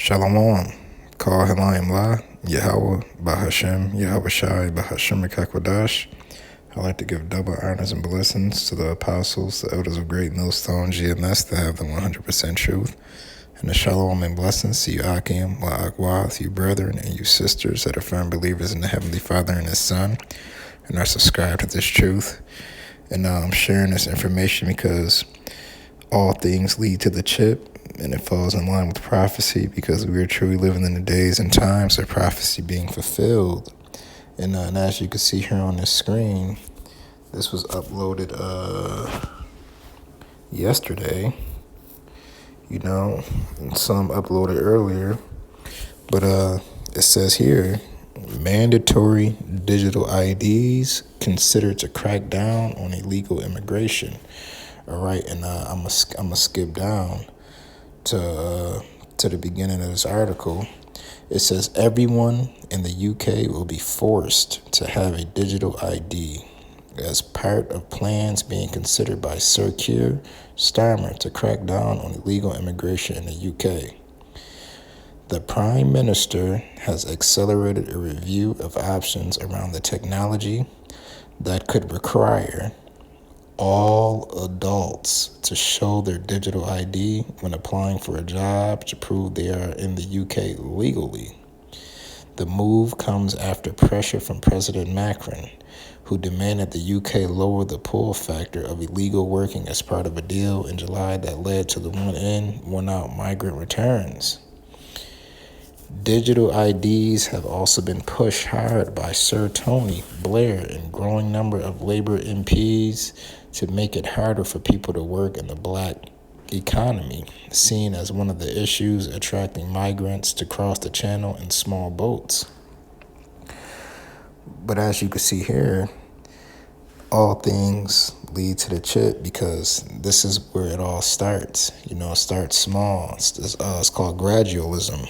Shalom. Call Halayim La, Yahweh, Bahashem, Yahweh Shai, Bahashem Mekakwadash. I'd like to give double honors and blessings to the apostles, the elders of Great Millstone GMS that have the 100% truth. And the shalom and blessings to you Akim, La'akwath, you brethren, and you sisters that are firm believers in the Heavenly Father and His Son, and are subscribed to this truth. And I'm sharing this information because all things lead to the chip, and it falls in line with prophecy because we are truly living in the days and times of prophecy being fulfilled. And as you can see here on this screen, this was uploaded yesterday, and some uploaded earlier. But it says here, mandatory digital IDs considered to crack down on illegal immigration. All right, and I'm gonna skip down to the beginning of this article. It says everyone in the UK will be forced to have a digital ID as part of plans being considered by Sir Keir Starmer to crack down on illegal immigration in the UK. The Prime Minister has accelerated a review of options around the technology that could require all adults to show their digital ID when applying for a job to prove they are in the UK legally. The move comes after pressure from President Macron, who demanded the UK lower the pull factor of illegal working as part of a deal in July that led to the one-in, one-out migrant returns. Digital IDs have also been pushed hard by Sir Tony Blair and a growing number of Labour MPs to make it harder for people to work in the black economy, seen as one of the issues attracting migrants to cross the channel in small boats. But as you can see here, all things lead to the chip because this is where it all starts. It starts small. It's called gradualism,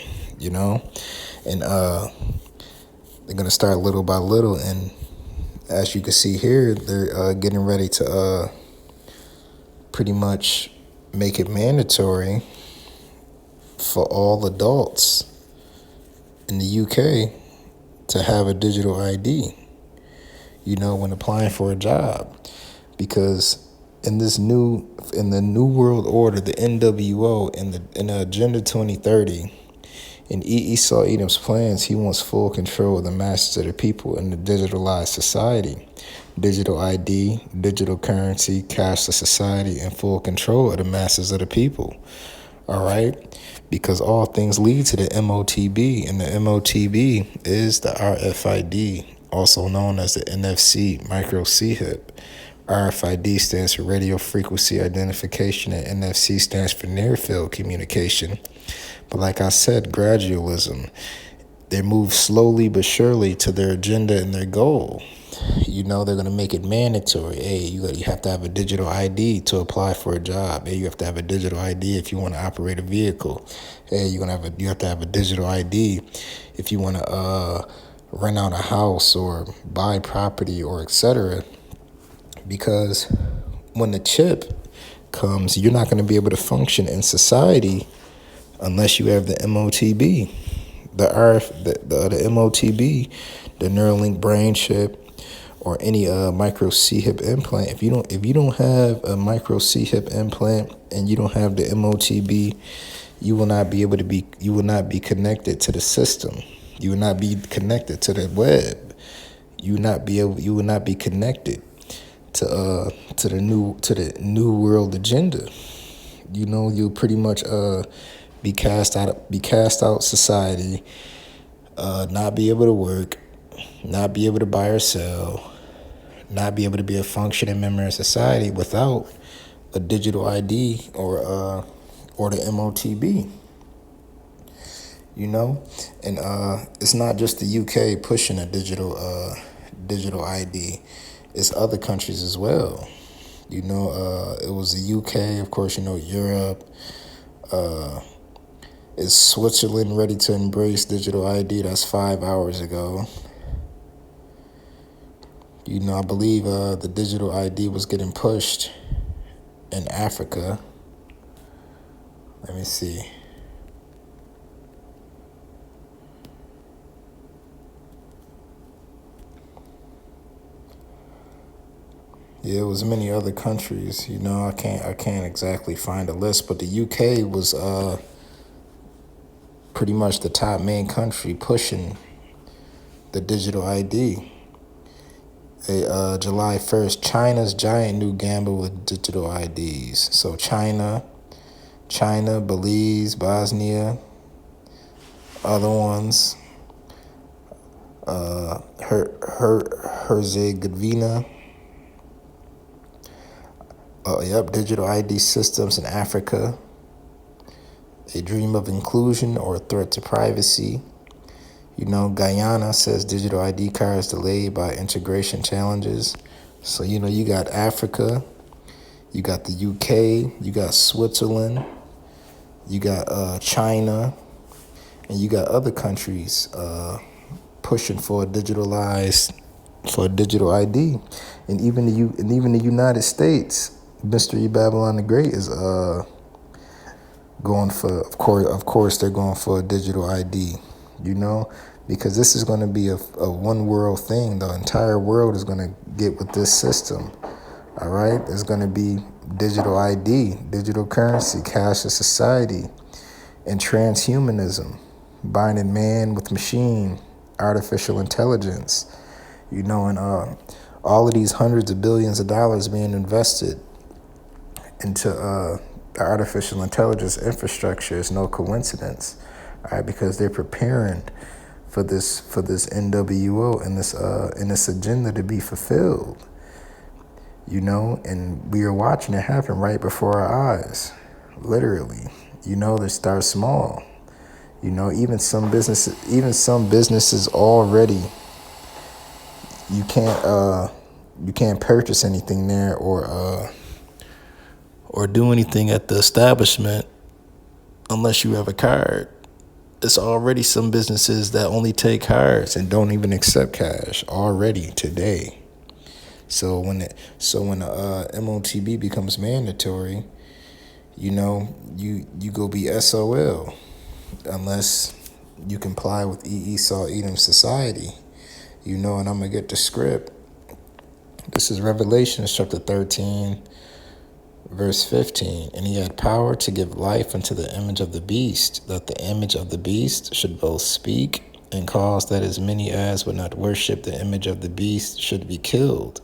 and they're going to start little by little. And as you can see here, they're getting ready to pretty much make it mandatory for all adults in the UK to have a digital ID, when applying for a job. Because in the New World Order, the NWO, in the Agenda 2030, in Esau Edom's plans, he wants full control of the masses of the people in the digitalized society. Digital ID, digital currency, cashless society, and full control of the masses of the people. All right? Because all things lead to the motb, and the motb is the RFID, also known as the NFC micro chip. RFID stands for radio frequency identification, and NFC stands for near field communication. But like I said, gradualism, they move slowly but surely to their agenda and their goal. They're going to make it mandatory. Hey, you have to have a digital ID to apply for a job. Hey, you have to have a digital ID if you want to operate a vehicle. Hey, you have to have a digital ID if you want to rent out a house or buy property or etc. Because when the chip comes, you're not going to be able to function in society unless you have the motb, the motb, the Neuralink brain chip, or any micro chip implant. If you don't have a micro chip implant and you don't have the motb, you will not be connected to the system. You will not be connected to the web. You will not be connected to the new world agenda. You'll pretty much be cast out society, not be able to work, not be able to buy or sell, not be able to be a functioning member of society without a digital ID or the motb. And it's not just the UK pushing a digital ID. It's other countries as well. It was the UK, of course, Europe. Is Switzerland ready to embrace digital ID? That's 5 hours ago. I believe the digital ID was getting pushed in Africa. Let me see. Yeah, it was many other countries. I can't exactly find a list, but the UK was pretty much the top main country pushing the digital ID. July 1st, China's giant new gamble with digital IDs. So China, Belize, Bosnia, other ones, Herzegovina. Yep, digital ID systems in Africa. A dream of inclusion or a threat to privacy. Guyana says digital ID cards delayed by integration challenges. So, you got Africa, you got the UK, you got Switzerland, you got China, and you got other countries pushing for a digital ID, and even the United States, Mystery Babylon the Great is going for, of course they're going for a digital ID, because this is going to be a one world thing. The entire world is going to get with this system. All right, it's going to be digital ID, digital currency, cashless society, and transhumanism, binding man with machine, artificial intelligence, and all of these hundreds of billions of dollars being invested into the artificial intelligence infrastructure is no coincidence, all right? Because they're preparing for this NWO and this agenda to be fulfilled, and we are watching it happen right before our eyes, literally. They start small. Even some businesses already, you can't purchase anything there or do anything at the establishment unless you have a card. It's already some businesses that only take cards and don't even accept cash already today. So when the MOTB becomes mandatory, you go be SOL unless you comply with Esau Edom society. And I'm gonna get the script. This is Revelation chapter 13, verse 15. And he had power to give life unto the image of the beast, that the image of the beast should both speak and cause that as many as would not worship the image of the beast should be killed.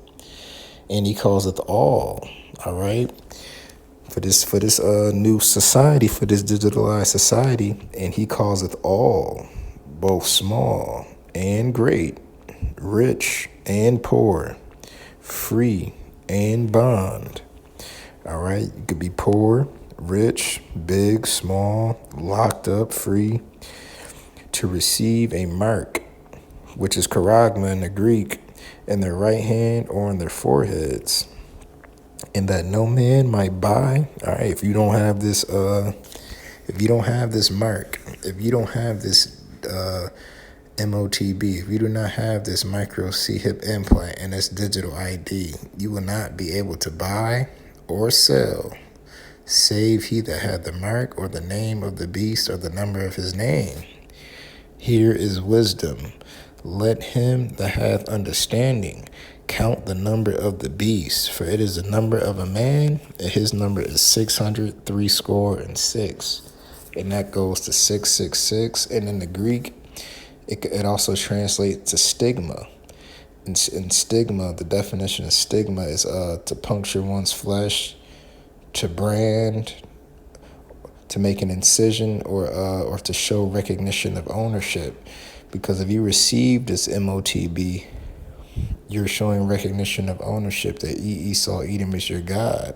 And he causeth all right, for this new society, for this digitalized society, and he causeth all, both small and great, rich and poor, free and bond. All right, you could be poor, rich, big, small, locked up, free, to receive a mark, which is charagma in the Greek, in their right hand or in their foreheads, and that no man might buy. All right, if you don't have this mark, if you don't have this MOTB, if you do not have this micro C-hip implant and this digital ID, you will not be able to buy or sell, save he that had the mark or the name of the beast or the number of his name. Here is wisdom. Let him that hath understanding count the number of the beast, for it is the number of a man, and his number is 666. And that goes to 666. And in the Greek, it also translates to stigma. In stigma, the definition of stigma is to puncture one's flesh, to brand, to make an incision, or to show recognition of ownership. Because if you receive this MOTB, you're showing recognition of ownership that Esau Edom is your God.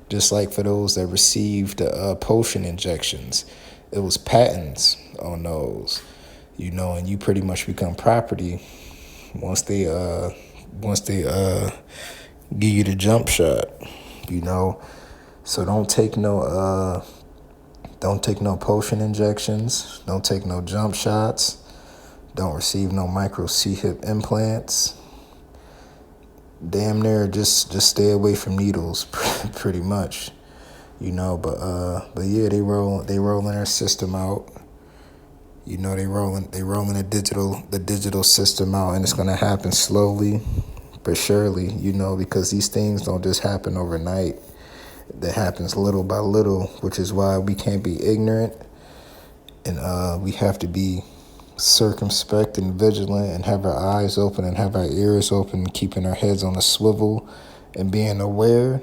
Just like for those that received potion injections, it was patents on those, and you pretty much become property once they give you the jump shot, So don't take no potion injections, don't take no jump shots, don't receive no micro C-hip implants. Damn near just stay away from needles, pretty much, But yeah, they rolling their system out. They rolling the digital system out, and it's gonna happen slowly, But surely, because these things don't just happen overnight. That happens little by little, which is why we can't be ignorant, and we have to be circumspect and vigilant and have our eyes open and have our ears open, keeping our heads on a swivel and being aware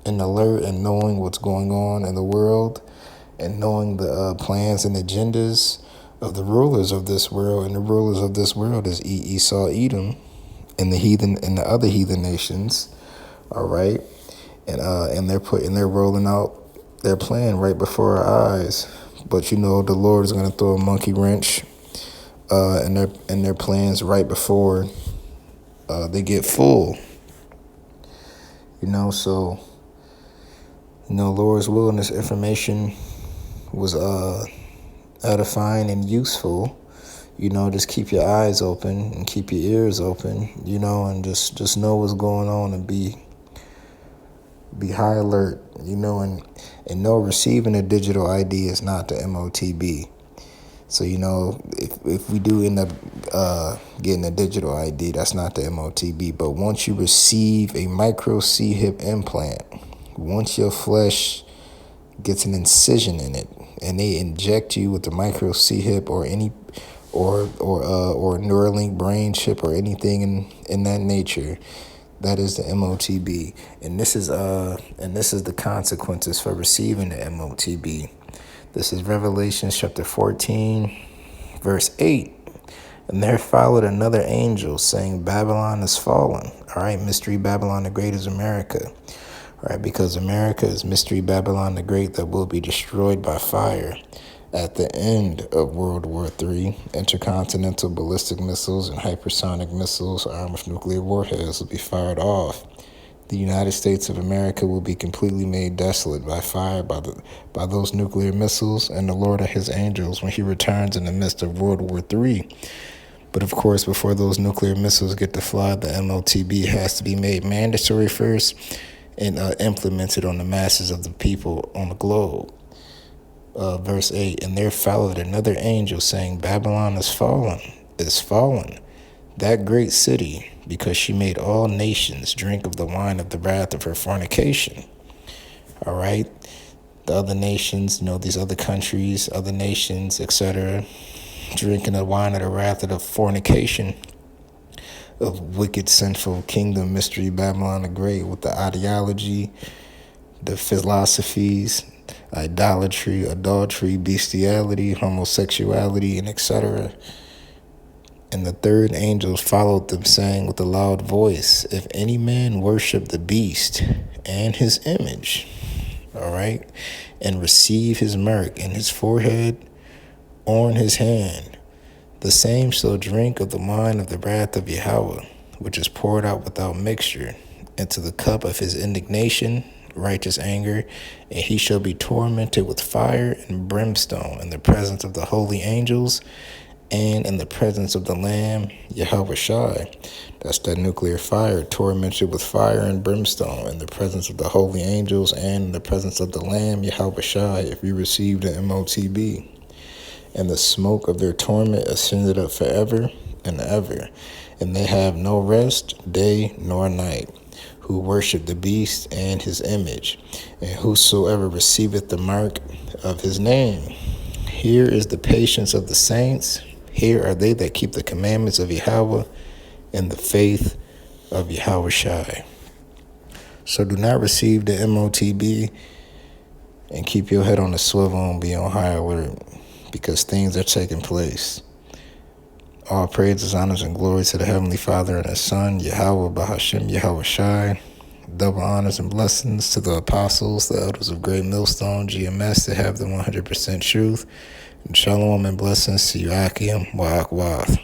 and alert and knowing what's going on in the world and knowing the plans and agendas of the rulers of this world. And the rulers of this world is Esau, Edom, and the heathen and the other heathen nations. All right, and they're rolling out their plan right before our eyes. But the Lord is going to throw a monkey wrench in their plans right before they get full. So Lord's will and this information was edifying and useful. Just keep your eyes open and keep your ears open, and just know what's going on and be high alert, and know receiving a digital ID is not the motb. So, if we do end up getting a digital ID, that's not the motb. But once you receive a micro C-hip implant, once your flesh gets an incision in it, and they inject you with the micro C-hip or any or Neuralink brain chip or anything in that nature, that is the motb. And this is the consequences for receiving the motb. This is Revelation chapter 14, verse 8. And there followed another angel saying, Babylon is fallen. All right, Mystery Babylon the Great is America. All right, because America is Mystery Babylon the Great that will be destroyed by fire at the end of World War III. Intercontinental ballistic missiles and hypersonic missiles armed with nuclear warheads will be fired off. The United States of America will be completely made desolate by fire by those nuclear missiles and the Lord of his angels when he returns in the midst of World War III. But of course, before those nuclear missiles get to fly, the MOTB has to be made mandatory first and implemented on the masses of the people on the globe. Verse 8, and there followed another angel saying, Babylon is fallen, that great city, because she made all nations drink of the wine of the wrath of her fornication. All right? The other nations, these other countries, other nations, etc., drinking the wine of the wrath of the fornication of wicked, sinful kingdom, Mystery Babylon the Great, with the ideology, the philosophies, idolatry, adultery, bestiality, homosexuality, and etc. And the third angel followed them, saying with a loud voice, if any man worship the beast and his image, all right, and receive his mark in his forehead or in his hand, the same shall drink of the wine of the wrath of Yahweh, which is poured out without mixture, into the cup of his indignation, righteous anger, and he shall be tormented with fire and brimstone in the presence of the holy angels and in the presence of the Lamb, Yahweh Shai. That's that nuclear fire, tormented with fire and brimstone in the presence of the holy angels and in the presence of the Lamb, Yahweh Shai, if you receive the MOTB. And the smoke of their torment ascended up forever and ever, and they have no rest, day nor night, who worship the beast and his image, and whosoever receiveth the mark of his name. Here is the patience of the saints. Here are they that keep the commandments of Yahweh and the faith of Yahweh Shai. So do not receive the MOTB and keep your head on the swivel and be on high alert, because things are taking place. All praises, honors, and glory to the Heavenly Father and His Son, Yahweh Bahashem, Yahweh Shai. Double honors and blessings to the apostles, the elders of Great Millstone, GMS, that have the 100% truth. And shalom and blessings to you, Akim, Wa'akwath.